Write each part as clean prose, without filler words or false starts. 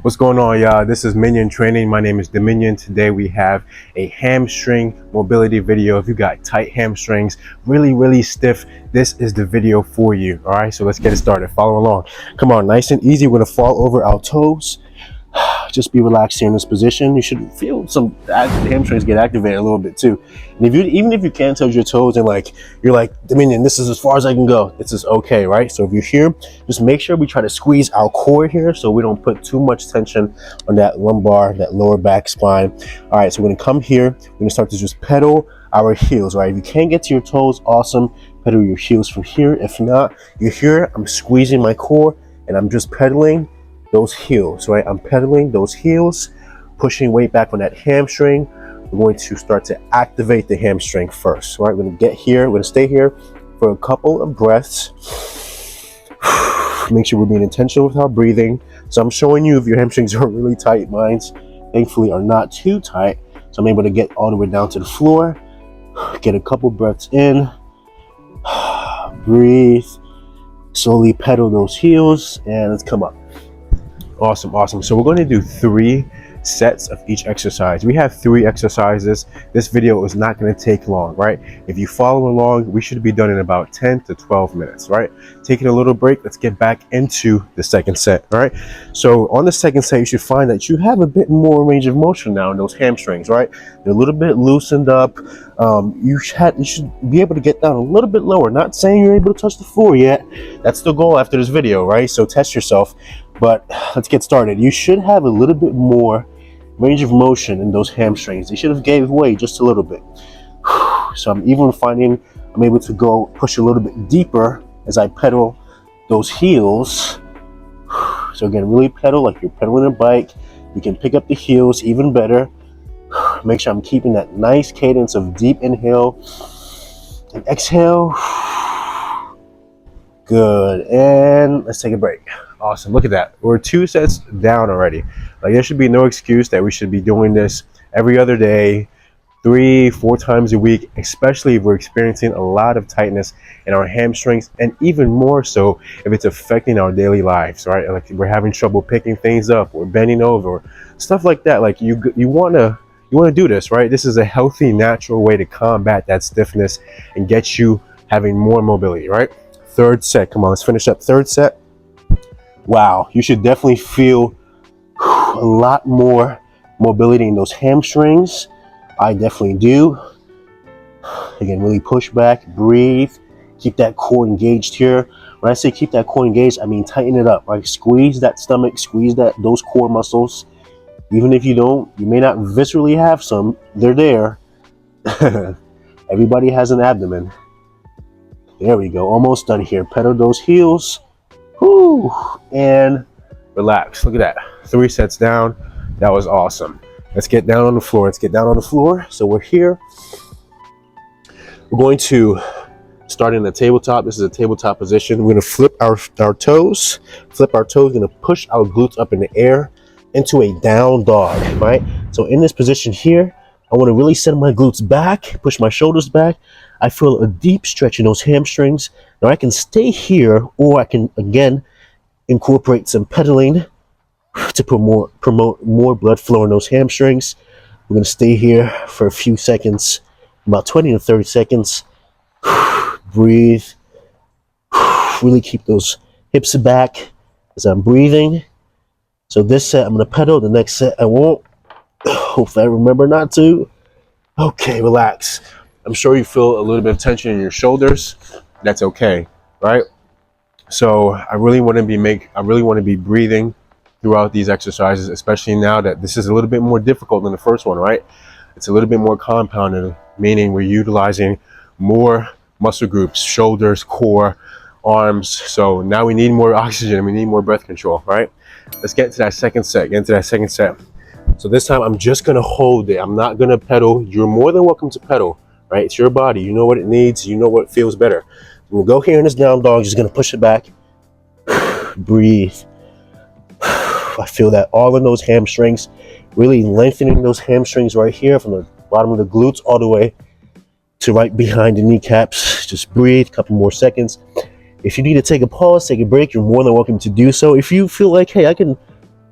What's going on, y'all? This is Minion Training. My name is Dominion. Today we have a hamstring mobility video. If you got tight hamstrings, really stiff, this is the video for you. All right, so let's get it started. Follow along. Come on, nice and easy. We're gonna fall over our toes. Just be relaxed here in this position. You should feel some hamstrings get activated a little bit too. And even if you can't touch your toes and you're like, Dominion, this is as far as I can go, this is okay, right? So if you're here, just make sure we try to squeeze our core here so we don't put too much tension on that lumbar, that lower back spine. All right, so we're gonna come here. We're gonna start to just pedal our heels, right? If you can't get to your toes, awesome. Pedal your heels from here. If not, you're here. I'm squeezing my core and I'm just pedaling those heels, right? I'm pedaling those heels, pushing weight back on that hamstring. We're going to start to activate the hamstring first, right? We're gonna get here, we're gonna stay here for a couple of breaths. Make sure we're being intentional with our breathing. So I'm showing you if your hamstrings are really tight. Mine's thankfully are not too tight. So I'm able to get all the way down to the floor, get a couple breaths in, breathe, slowly pedal those heels, and let's come up. Awesome. So we're going to do 3 sets of each exercise. We have 3 exercises. This video is not going to take long, right? If you follow along, we should be done in about 10 to 12 minutes, right? Taking a little break, let's get back into the second set, all right? So on the second set, you should find that you have a bit more range of motion now in those hamstrings, right? They're a little bit loosened up. You should be able to get down a little bit lower. Not saying you're able to touch the floor yet. That's the goal after this video, right? So test yourself. But let's get started. You should have a little bit more range of motion in those hamstrings. They should have gave way just a little bit. So I'm even finding I'm able to go push a little bit deeper as I pedal those heels. So again, really pedal like you're pedaling a bike. You can pick up the heels even better. Make sure I'm keeping that nice cadence of deep inhale and exhale. Good. And let's take a break. Awesome. Look at that. We're 2 sets down already. Like, there should be no excuse that we should be doing this every other day, 3-4 times a week, especially if we're experiencing a lot of tightness in our hamstrings, and even more so if it's affecting our daily lives, right? Like, we're having trouble picking things up, or bending over, stuff like that. Like, you want to do this, right? This is a healthy, natural way to combat that stiffness and get you having more mobility, right? Third set. Come on, let's finish up third set. Wow, you should definitely feel a lot more mobility in those hamstrings. I definitely do. Again, really push back, breathe, keep that core engaged here. When I say keep that core engaged, I mean tighten it up, right? Squeeze that stomach, squeeze those core muscles. Even if you may not viscerally have some, they're there. Everybody has an abdomen. There we go, almost done here. Pedal those heels. Whew, and relax. Look at that. 3 sets down. That was awesome. Let's get down on the floor. So we're here. We're going to start in the tabletop. This is a tabletop position. We're going to flip our toes. We're going to push our glutes up in the air into a down dog, right? So in this position here, I want to really set my glutes back, push my shoulders back. I feel a deep stretch in those hamstrings. Now I can stay here, or I can again incorporate some pedaling to promote more blood flow in those hamstrings. We're going to stay here for a few seconds, about 20 to 30 seconds. Breathe. Really keep those hips back as I'm breathing. So this set I'm going to pedal, the next set I won't. Hopefully I remember not to. Okay, relax. I'm sure you feel a little bit of tension in your shoulders. That's okay, right? So I really want to be breathing throughout these exercises, especially now that this is a little bit more difficult than the first one, right? It's a little bit more compounded, meaning we're utilizing more muscle groups, shoulders, core, arms. So now we need more oxygen, we need more breath control, right? Let's get into that second set. So this time I'm just gonna hold it. I'm not gonna pedal. You're more than welcome to pedal, right? It's your body. You know what it needs. You know what feels better. We'll go here in this down dog. Just gonna push it back. Breathe. I feel that all in those hamstrings, really lengthening those hamstrings right here from the bottom of the glutes all the way to right behind the kneecaps. Just breathe. A couple more seconds. If you need to take a pause, take a break, you're more than welcome to do so. If you feel like, hey, I can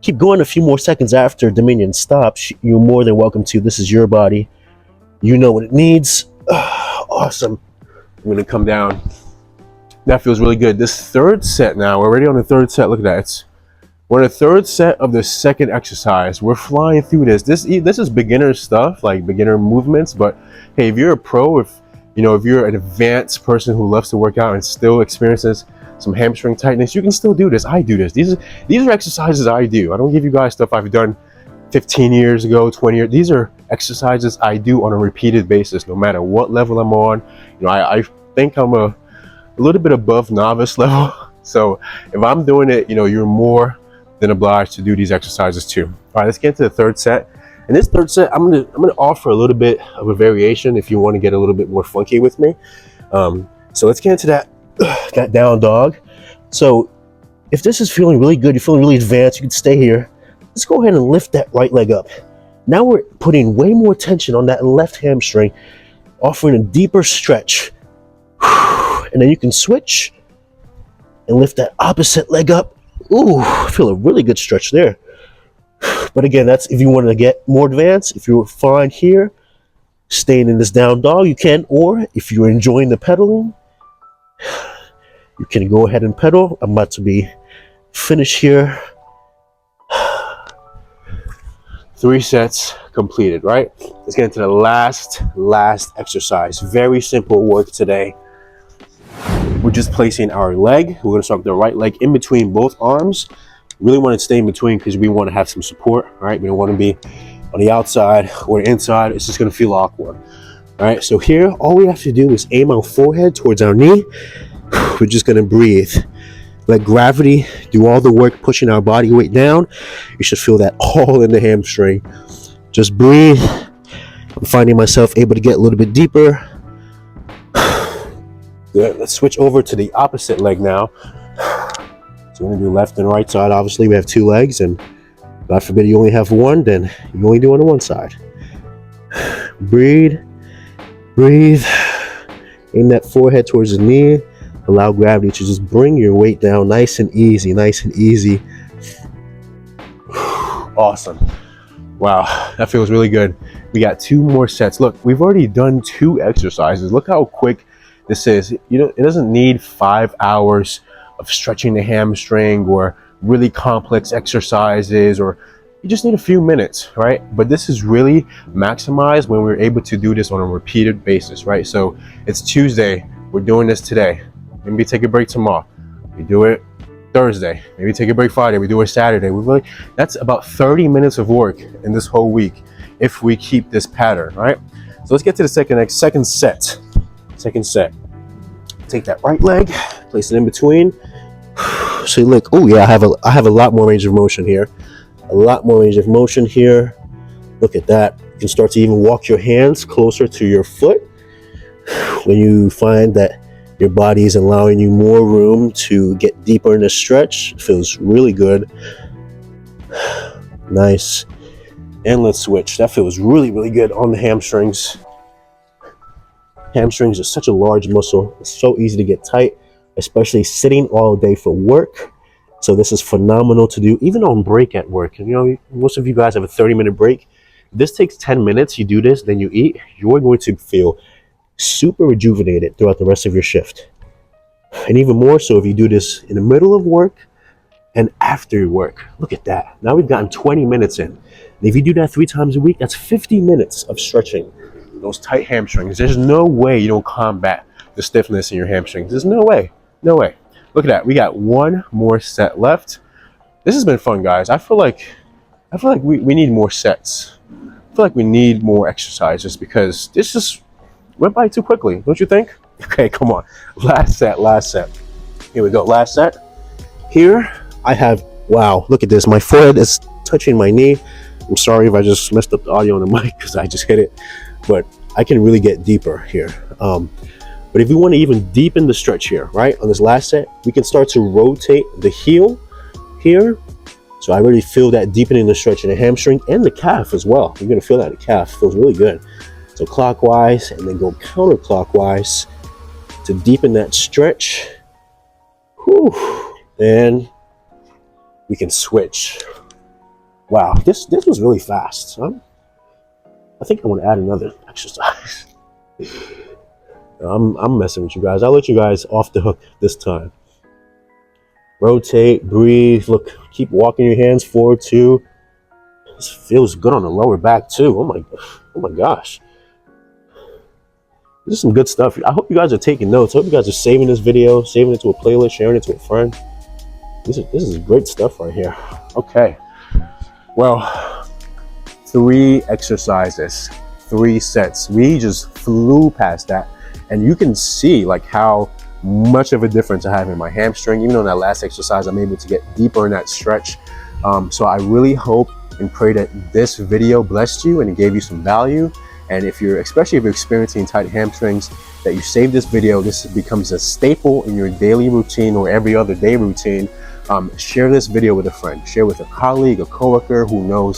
Keep going a few more seconds after Dominion stops. You're more than welcome to. This is your body. You know what it needs. Awesome. I'm going to come down. That feels really good. This third set now, we're already on the third set. Look at that. We're in the third set of the second exercise. We're flying through this. This is beginner stuff, like beginner movements. But hey, if you're a pro, if you're an advanced person who loves to work out and still experiences some hamstring tightness, you can still do this. I do this. These are exercises I do. I don't give you guys stuff I've done 15 years ago, 20 years. These are exercises I do on a repeated basis, no matter what level I'm on. I think I'm a little bit above novice level. So if I'm doing it, you're more than obliged to do these exercises too. All right, let's get into the third set. In this third set, I'm gonna offer a little bit of a variation if you want to get a little bit more funky with me. So let's get into that down dog. So if this is feeling really good, you're feeling really advanced, you can stay here. Let's go ahead and lift that right leg up. Now we're putting way more tension on that left hamstring, offering a deeper stretch. And then you can switch and lift that opposite leg up. Ooh, I feel a really good stretch there. But again, that's if you want to get more advanced. If you're fine here, staying in this down dog, you can. Or if you're enjoying the pedaling, you can go ahead and pedal. I'm about to be finished here. 3 sets completed, right? Let's get into the last exercise. Very simple work today. We're just placing our leg. We're going to start with the right leg in between both arms. Really want to stay in between because we want to have some support, right? We don't want to be on the outside or inside. It's just going to feel awkward. All right, so here, all we have to do is aim our forehead towards our knee. We're just going to breathe. Let gravity do all the work, pushing our body weight down. You should feel that all in the hamstring. Just breathe. I'm finding myself able to get a little bit deeper. Good. Let's switch over to the opposite leg now. So we're going to do left and right side. Obviously, we have 2 legs, and God forbid you only have one, then you only do on one side. Breathe. Breathe. Aim that forehead towards the knee. Allow gravity to just bring your weight down nice and easy, nice and easy. Awesome. Wow, that feels really good. We got 2 more sets. Look, we've already done 2 exercises. Look how quick this is. It doesn't need 5 hours of stretching the hamstring or really complex exercises, or you just need a few minutes, right? But this is really maximized when we're able to do this on a repeated basis, right? So it's Tuesday, we're doing this today. Maybe take a break tomorrow. We do it Thursday. Maybe take a break Friday. We do it Saturday. That's about 30 minutes of work in this whole week if we keep this pattern, right? So let's get to the second set. Second set. Take that right leg, place it in between. So look, oh yeah, I have a lot more range of motion here. A lot more range of motion here. Look at that. You can start to even walk your hands closer to your foot when you find that your body is allowing you more room to get deeper in the stretch. It feels really good. Nice. And let's switch. That feels really, really good on the hamstrings. Hamstrings are such a large muscle. It's so easy to get tight, especially sitting all day for work. So this is phenomenal to do, even on break at work. And most of you guys have a 30-minute break. This takes 10 minutes. You do this, then you eat. You're going to feel super rejuvenated throughout the rest of your shift. And even more so if you do this in the middle of work and after your work. Look at that. Now we've gotten 20 minutes in. And if you do that 3 times a week, that's 50 minutes of stretching those tight hamstrings. There's no way you don't combat the stiffness in your hamstrings. There's no way. No way. Look at that. We got 1 more set left. This has been fun, guys. I feel like we need more sets. I feel like we need more exercises because this just went by too quickly, don't you think? Okay, come on. Last set. Here we go. Last set. Here I have, wow, look at this. My forehead is touching my knee. I'm sorry if I just messed up the audio on the mic because I just hit it, but I can really get deeper here. But if we want to even deepen the stretch here, right, on this last set, we can start to rotate the heel here. So I really feel that deepening the stretch in the hamstring and the calf as well. You're going to feel that in the calf. It feels really good. So clockwise and then go counterclockwise to deepen that stretch. Whew. And we can switch. Wow, this was really fast. I think I want to add another exercise. I'm messing with you guys. I'll let you guys off the hook this time. Rotate, breathe, look, keep walking your hands forward too. This feels good on the lower back too. Oh my gosh. This is some good stuff. I hope you guys are taking notes. I hope you guys are saving this video, saving it to a playlist, sharing it to a friend. This is great stuff right here. Okay. Well, 3 exercises, 3 sets. We just flew past that. And you can see like how much of a difference I have in my hamstring. Even on that last exercise, I'm able to get deeper in that stretch. So I really hope and pray that this video blessed you and it gave you some value. And especially if you're experiencing tight hamstrings, that you save this video. This becomes a staple in your daily routine or every other day routine. Share this video with a friend. Share with a colleague, a coworker who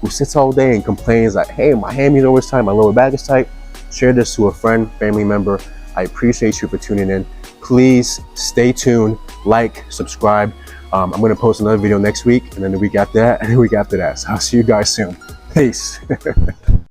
sits all day and complains like, hey, my hammies are always tight, my lower back is tight. Share this to a friend, family member. I appreciate you for tuning in. Please stay tuned, like, subscribe. I'm going to post another video next week, and then the week after that, and the week after that. So I'll see you guys soon. Peace.